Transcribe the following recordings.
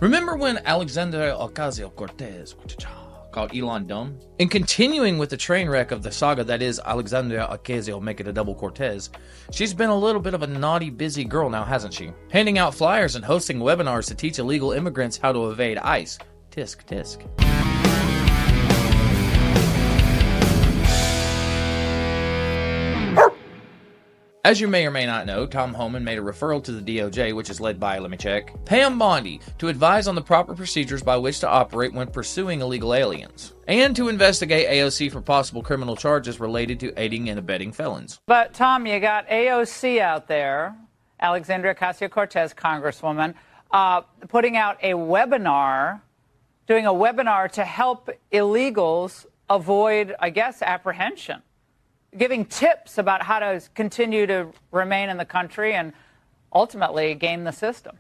Remember when Alexandria Ocasio-Cortez called Elon dumb? In continuing with the train wreck of the saga that is Alexandria Ocasio make it a double Cortez, she's been a little bit of a naughty, busy girl now, hasn't she? Handing out flyers and hosting webinars to teach illegal immigrants how to evade ICE. Tisk, tisk. As you may or may not know, Tom Homan made a referral to the DOJ, which is led by, let me check, Pam Bondi, to advise on the proper procedures by which to operate when pursuing illegal aliens, and to investigate AoC for possible criminal charges related to aiding and abetting felons. But, Tom, you got AoC out there, Alexandria Ocasio-Cortez, Congresswoman, putting out a webinar, doing a webinar to help illegals avoid, I guess, apprehension. Giving tips about how to continue to remain in the country and ultimately game the system.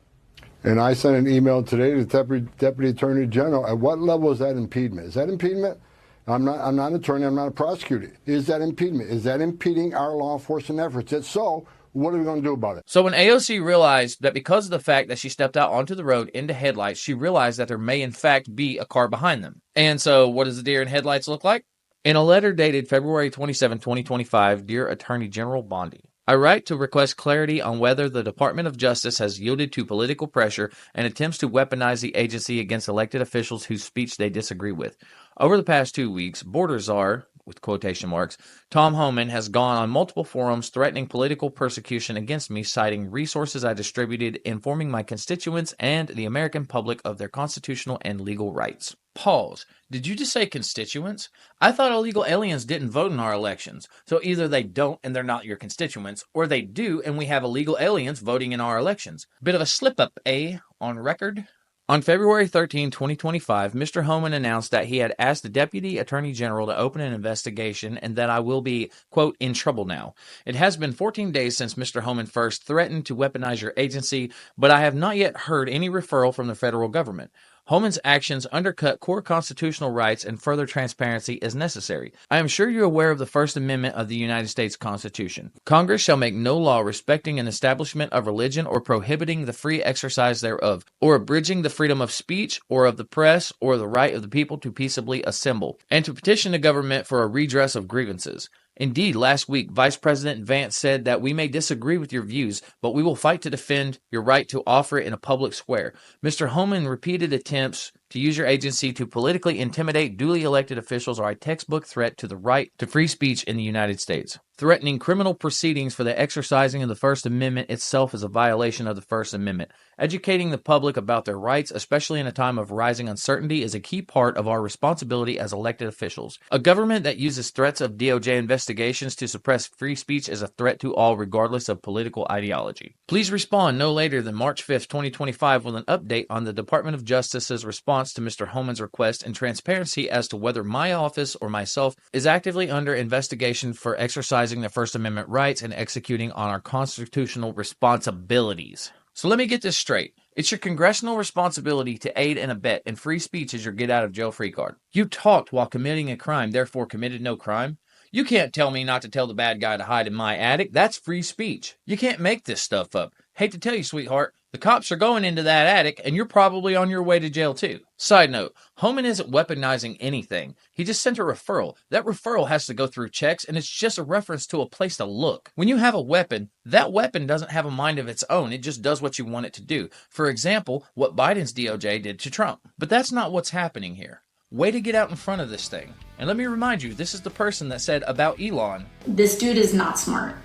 And I sent an email today to the Deputy Attorney General. At what level is that impediment? Is that impediment? I'm not an attorney. I'm not a prosecutor. Is that impediment? Is that impeding our law enforcement efforts? If so, what are we going to do about it? So when AoC realized that because of the fact that she stepped out onto the road into headlights, she realized that there may in fact be a car behind them. And so what does the deer in headlights look like? In a letter dated February 27, 2025, Dear Attorney General Bondi, I write to request clarity on whether the Department of Justice has yielded to political pressure and attempts to weaponize the agency against elected officials whose speech they disagree with. Over the past 2 weeks, border czar, with quotation marks, Tom Homan has gone on multiple forums threatening political persecution against me, citing resources I distributed, informing my constituents and the American public of their constitutional and legal rights. Pause. Did you just say constituents? I thought illegal aliens didn't vote in our elections. So either they don't and they're not your constituents, or they do and we have illegal aliens voting in our elections. Bit of a slip-up, eh? On record? On February 13, 2025, Mr. Homan announced that he had asked the Deputy Attorney General to open an investigation and that I will be, quote, in trouble now. It has been 14 days since Mr. Homan first threatened to weaponize your agency, but I have not yet heard any referral from the federal government. Homan's actions undercut core constitutional rights and further transparency is necessary. I am sure you're aware of the First Amendment of the United States Constitution. Congress shall make no law respecting an establishment of religion or prohibiting the free exercise thereof, or abridging the freedom of speech or of the press or the right of the people to peaceably assemble, and to petition the government for a redress of grievances. Indeed, last week, Vice President Vance said that we may disagree with your views, but we will fight to defend your right to offer it in a public square. Mr. Homan repeated attempts to use your agency to politically intimidate duly elected officials are a textbook threat to the right to free speech in the United States. Threatening criminal proceedings for the exercising of the First Amendment itself is a violation of the First Amendment. Educating the public about their rights, especially in a time of rising uncertainty, is a key part of our responsibility as elected officials. A government that uses threats of DOJ investigations to suppress free speech is a threat to all, regardless of political ideology. Please respond no later than March 5, 2025 with an update on the Department of Justice's response to Mr. Homan's request and transparency as to whether my office or myself is actively under investigation for exercising the First Amendment rights and executing on our constitutional responsibilities. So let me get this straight. It's your congressional responsibility to aid and abet, and free speech is your get-out-of-jail-free card. You talked while committing a crime, therefore committed no crime. You can't tell me not to tell the bad guy to hide in my attic. That's free speech. You can't make this stuff up. Hate to tell you, sweetheart, the cops are going into that attic, and you're probably on your way to jail, too. Side note, Homan isn't weaponizing anything. He just sent a referral. That referral has to go through checks, and it's just a reference to a place to look. When you have a weapon, that weapon doesn't have a mind of its own. It just does what you want it to do. For example, what Biden's DOJ did to Trump. But that's not what's happening here. Way to get out in front of this thing. And let me remind you, this is the person that said about Elon, this dude is not smart.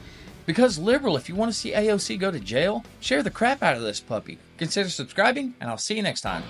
Because liberal, if you want to see AoC go to jail, share the crap out of this puppy. Consider subscribing, and I'll see you next time.